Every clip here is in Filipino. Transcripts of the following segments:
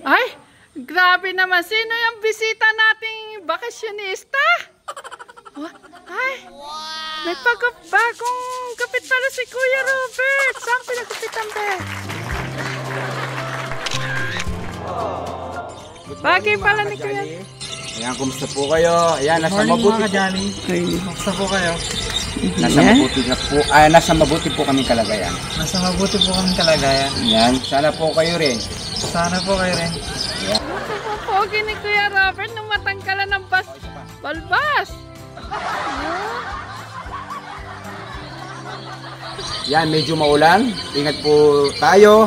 Ay, grabe naman. Sino yung bisita nating bakasyonista? Oh, ay, may bagong kapit pala si Kuya Robert. Saan pinagkapitan, be? Bagay pala ni Kuya. Ayan, kumusta po kayo? Ayan, nasa mabuti po. Kumusta po kayo? Nasa mabuti po kaming kalagayan. Nasa mabuti po kaming kalagayan. Ayan, sana po kayo rin. Sana po kayo rin. Ayan. Pogi ni Kuya Robert nung matanggalan ng balbas. Yan, medyo maulan. Ingat po tayo.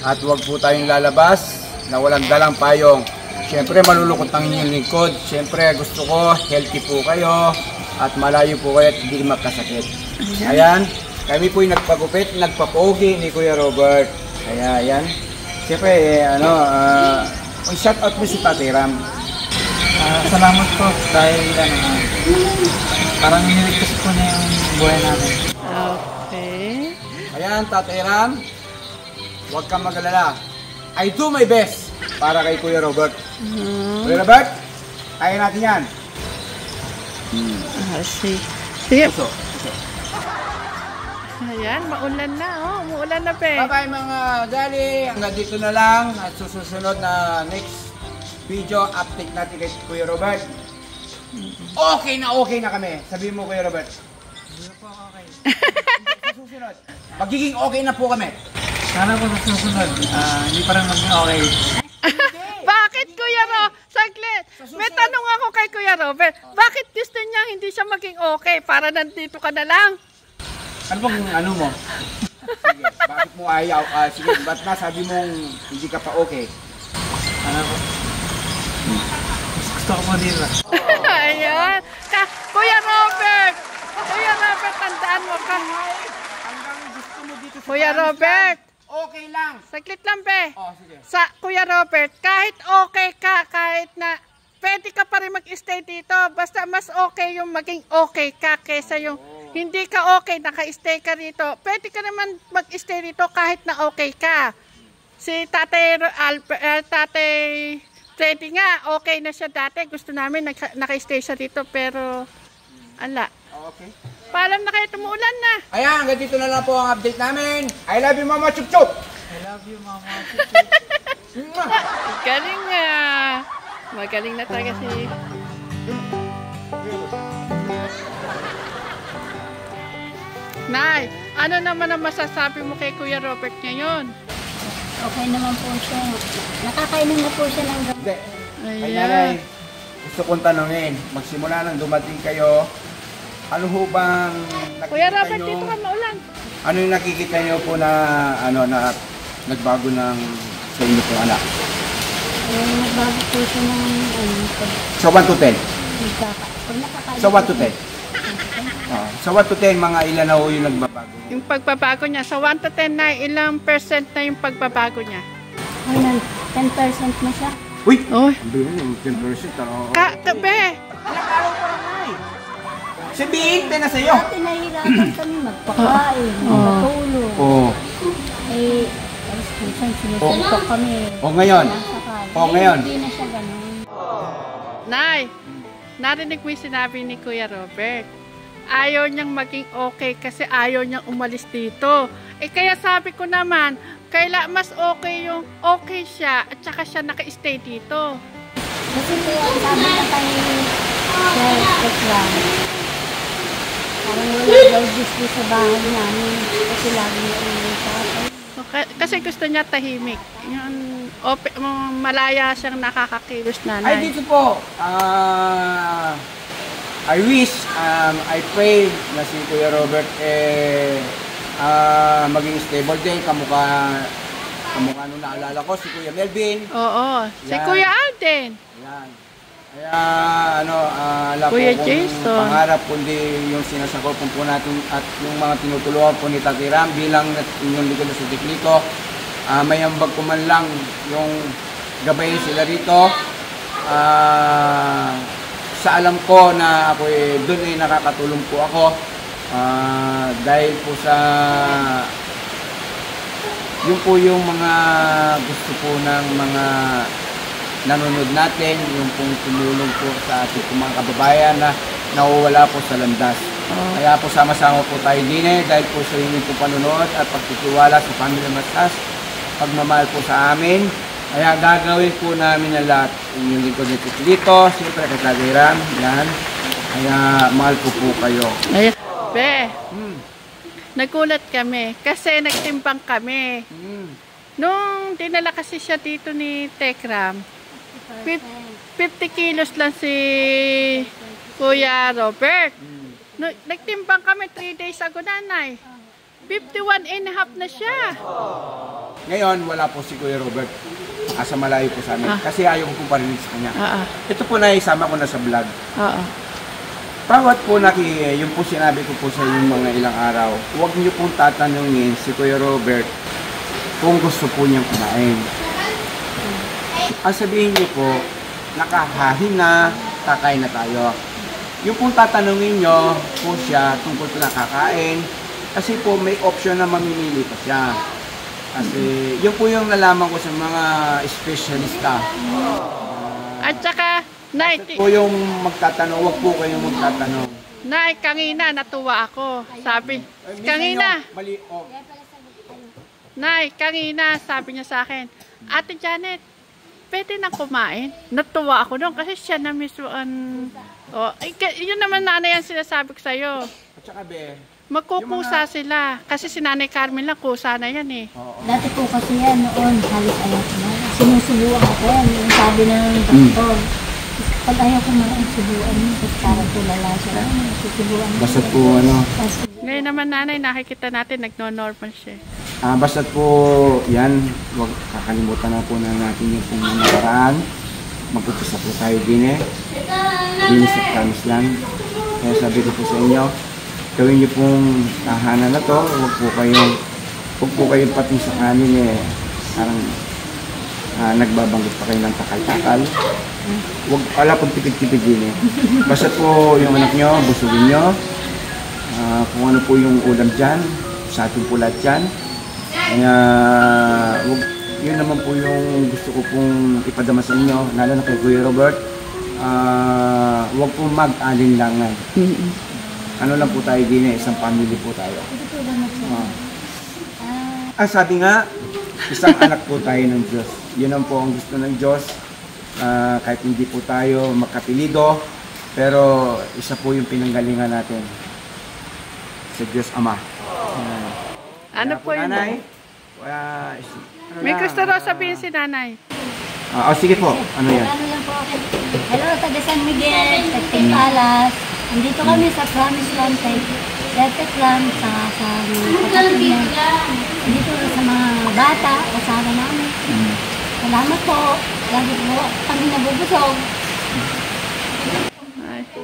At huwag po tayong lalabas na walang dalang payong. Siyempre, malulungkot ang inyong lingkod. Siyempre, gusto ko, healthy po kayo. At malayo po kayo at hindi magkasakit. Ayan, kami po yung nagpagupit, nagpapogi ni Kuya Robert. Kaya, ayan. Siyempre, shout out mo si Tatay Ram. Salamat po dahil parang niligtas po niya yung buhay namin. Okay. Ayan, Tatay Ram, huwag kang mag-alala. I do my best para kay Kuya Robert. Kuya Robert, kaya natin yan. Sige. Ayan, maulan na. Oh, umuulan na, pe. Bye-bye mga gali. Hanggang dito na lang. At susunod na next video, update natin kay Kuya Robert. Okay na kami. Sabihin mo, Kuya Robert. Hindi po okay. Susunod. Magiging okay na po kami. Sana po sa susunod, hindi pa rin maging okay. Bakit, Kuya Ro? Saglit. May tanong ako kay Kuya Robert. Bakit gusto niya hindi siya maging okay? Para nandito ka na lang? Ano bang ano mo? Sige, bakit mo ayaw? Sige, ba't nasabi mong hindi ka pa okay? Ano po? Gusto ko po dito. Ayan. Kuya Robert! Kuya Robert, tandaan mo ka. Hanggang gusto mo dito sa Kuya Robert! okay lang. Saglit lang, be. Oh, sige. Sa Kuya Robert, kahit okay ka, kahit na pwede ka pa rin mag-stay dito, basta mas okay yung maging okay ka kaysa yung hindi ka okay, naka-stay ka rito. Pwede ka naman mag-stay rito kahit na okay ka. Si Tatay Freddy nga, okay na siya dati. Gusto namin naka-stay siya dito, pero ala. Okay. Paalam na kayo, tumuulan na. Ayan, hanggang dito na lang po ang update namin. I love you, Mama Chup Chup! I love you, Mama. Galing nga. Magaling na talaga si... Nay, ano naman ang masasabi mo kay Kuya Robert ngayon? Okay naman po siya. Nakakainom na po siya ng gamot. Hindi. Ay, nanay, gusto kong tanongin, magsimula nang dumating kayo, ano ho bang nakikita Kuya Robert, nyo, dito ka maulan. ano yung nakikita nyo po na, na nagbago ng sa inyo pong anak? Nagbago po siya ng Sa 1 to 10? pag nakakain. Sa 1 to 10? Sa 1 to 10, mga ilan na ho yung nagbabago? Yung pagbabago niya, sa 1 to 10 na, ilang percent na yung pagbabago niya? Ayun, 10% na siya. Uy! Oh. Ang bilis yung 10%. Tabi! Ilang araw pa lang ay? Sabihin, 10 na sa'yo. Dati nahihirapan kami magpakain, magpatulog. Oo. Eh, tapos minsan sinusuntok kami. O ngayon? Nasakal. O ngayon? Hindi na siya ganun. Nay, narinig mo yung sinabi ni Kuya Robert. Ayaw niyang maging okay kasi ayaw niyang umalis dito. Eh kaya sabi ko naman, mas okay yung okay siya at saka siya naka-stay dito. Kasi po, ang sabi na kay Sir Ekran, parang wala daw gusto sa bahay namin kasi lagi niya ulit sa akin. Kasi gusto niya tahimik. Yung malaya siyang nakakakilos Ay, nanay. dito po. I wish, I pray na si Kuya Robert maging stable din. Kamukha nung naalala ko, si Kuya Melvin. Oo. Si Yan. Kuya Alden. Ayan. Kaya, alam ko Kuya kung Jason. pangarap, kundi yung sinasagopan po natin at yung mga tinutulungan po ni Tati Ram bilang inyong likod na sa dito. May ambag ko man lang yung gabayin sila rito. Sa alam ko na ako doon ay nakakatulong po ako dahil po sa Yun po yung mga gusto po ng mga nanonood natin, yung pong tumulong po sa ating mga kababayan na nawawala po sa landas. Kaya po sama-sama po tayo din dahil po sa inyong po panonood at pagtitiwala sa Family Massage, pagmamahal po sa amin. Kaya gagawin po namin na lahat. Yung lingkod dito, siyempre kay Tagiram, yan. Kaya mahal ko po kayo. Ayan. Be, nagulat kami kasi nagtimbang kami. Nung dinala kasi siya dito ni Tekram, 50 kilos lang si Kuya Robert. Nagtimbang kami 3 days ago, nanay. 51.5 na siya. Ngayon, wala po si Kuya Robert. Asa malayo po sa amin. Kasi ayaw ko po parinig sa kanya. Ito po na isama ko na sa vlog. Bawat po yung po sinabi ko po sa yung mga ilang araw, huwag niyo pong tatanungin si Kuya Robert kung gusto po niyang kumain. Ang sabihin niyo po, nakahahin na, kakain na tayo. Yung pong tatanungin niyo po siya tungkol po nakakain, kasi po may option na mamimili pa siya. Kasi yun po yung nalaman ko sa mga espesyalista. At saka, Nay, po yung magtatanong, wag po kayong magtatanong. Nay, kanina natuwa ako. Sabi, kanina. Mali, Nay, kanina sabi niya sa akin, Ate Janet, pwede na kumain? Natuwa ako doon kasi siya na mismo yun naman nanay ang sinasabi ko sa'yo. At saka be, magkukusa sila. Kasi si Nanay Carmen lang, kusa na yan eh. Dati po kasi yan noon, halos ayaw ko na. Sinusubuan ako yan, yung sabi ng doktor. Pag ayaw ko na subuan mo, kasi parang tulala siya. Susubuan mo. basta po Ngayon naman nanay, nakikita natin, nagno-normal siya. basta po yan, wag kakalimutan na po na natin yung pong mga nakaraan. Magpupisa po tayo din Linis at promise lang. Kaya sabi ko po sa inyo, gawin niyo pong tahanan na to, huwag po kayong pati sa kanin parang nagbabanggit pa kayo ng takal-takal. Huwag pala pong tipid-tipid din Basta po yung anak nyo, busugin nyo. Kung ano po yung ulam dyan, sa atin po lahat dyan. Kaya yun naman po yung gusto ko pong ipadama sa inyo, lalo na kay Kuya Robert. Huwag po mag-alinlangan. Ano lang po tayo din isang family po tayo. Sabi nga, isang anak po tayo ng Diyos. Yun ang po ang gusto ng Diyos. Kahit hindi po tayo magkapilido, pero isa po yung pinanggalingan natin sa Diyos Ama. Ano po yun? Nanay? May gusto raw sabihin si nanay. Sige po. Ano yan? Ano lang po ako. Hello, taga San Miguel, Tagting Palas. Andito kami sa Promise Land, Tagting Land, sa kapatid niya. Dito sa mga bata, kasama namin. Salamat po. Lagi po kami nabubusog.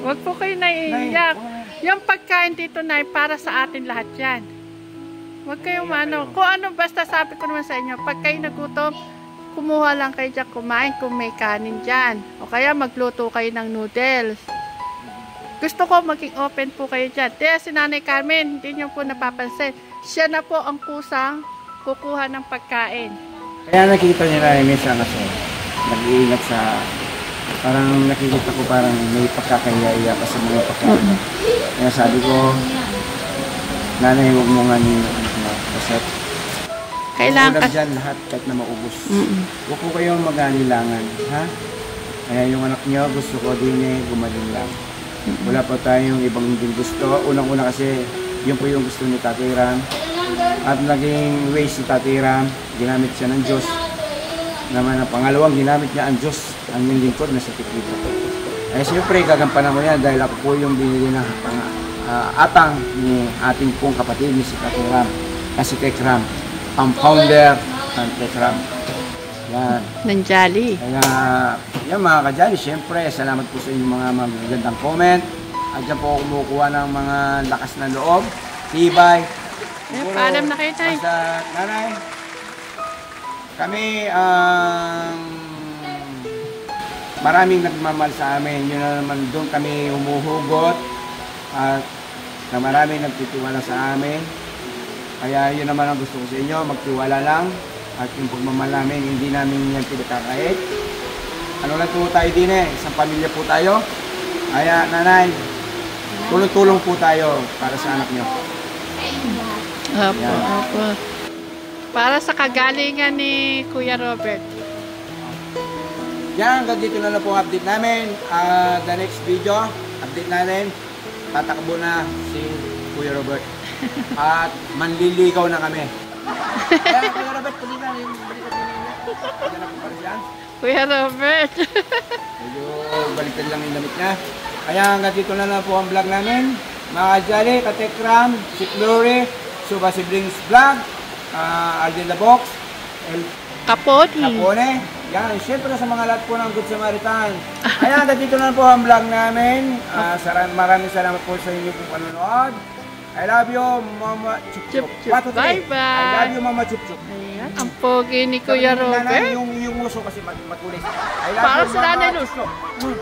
Huwag po kayo naiiyak. Yung pagkain dito, Nay, para sa atin lahat yan. Huwag kayong kung ano, basta sabi ko naman sa inyo, pag kayo nagutom, kumuha lang kayo dyan kumain kung may kanin dyan. O kaya magluto kayo ng noodles. Gusto ko maging open po kayo dyan. Kaya si Nanay Carmen, hindi nyo po napapansin. Siya na po ang kusang kukuha ng pagkain. Kaya nakikita nila minsan kasi nag-iingat sa parang nakikita ko parang may pagkakaya-iya pa sa mga pagkain. Kaya sabi ko, nanay, huwag mo nga kasi kailangan ulam dyan lahat kahit na maubos. Huwag po kayong mag-anilangan, ha? Kaya yung anak niyo, gusto ko din gumaling lang. Wala pa tayong ibang hindi gusto. Unang-una kasi, yun po yung gusto ni Tatay Ram. At naging ways si Tatay Ram, ginamit siya ng Diyos. Naman ang pangalawang, ginamit niya ang Diyos, ang yung lingkod na sa tikito. Kaya siyempre, gagampanan ko yan dahil ako po yung binili ng atang ni ating pong kapatid ni si Tatay Ram. Kasi Tekram, ang founder ng Tekram. Yan. ng Jolly. Kaya, yan mga ka-Jolly, siyempre, salamat po sa inyong mga magagandang comment. At dyan po ako kumukuha ng mga lakas na loob, tibay. Paalam na kayo, Tay. Basta, nanay, kami maraming nagmamahal sa amin. Yun na naman, doon kami humuhugot at na maraming nagtitiwala sa amin. Kaya yun naman ang gusto ko sa inyo, magtiwala lang. At yung pagmamahal namin, hindi namin yan pinagkakait. Ano lang po tayo din isang pamilya po tayo. Kaya nanay, tulong-tulong po tayo para sa anak nyo. Opo, opo. Para sa kagalingan ni Kuya Robert. Yan, hanggang dito na lang po ang update namin. The next video, update natin, tatakbo na si Kuya Robert. At manliligaw na kami. Kaya Kuya Robert, tuloy na yung balikat niya. Yan na po para siya. Kuya Robert. Medyo baliktad lang yung damit niya. Kaya hanggang dito na lang po ang vlog namin. Mga Kajali, Katekram, si Glory, Suba Siblings Vlog, Alden the Box, Capone. Yan, syempre sa mga lahat po ng Good Samaritan. Kaya hanggang dito na lang po ang vlog namin. Maraming salamat po sa inyo pong panonood. I love you, Mama Chup Chup. Bye-bye. I love you, Mama Chup Chup. Ayan, ang pogi ni Kuya Robert. Yung uso kasi matulay. I love Para you, sa nanay Mama Luz. Chup Chup.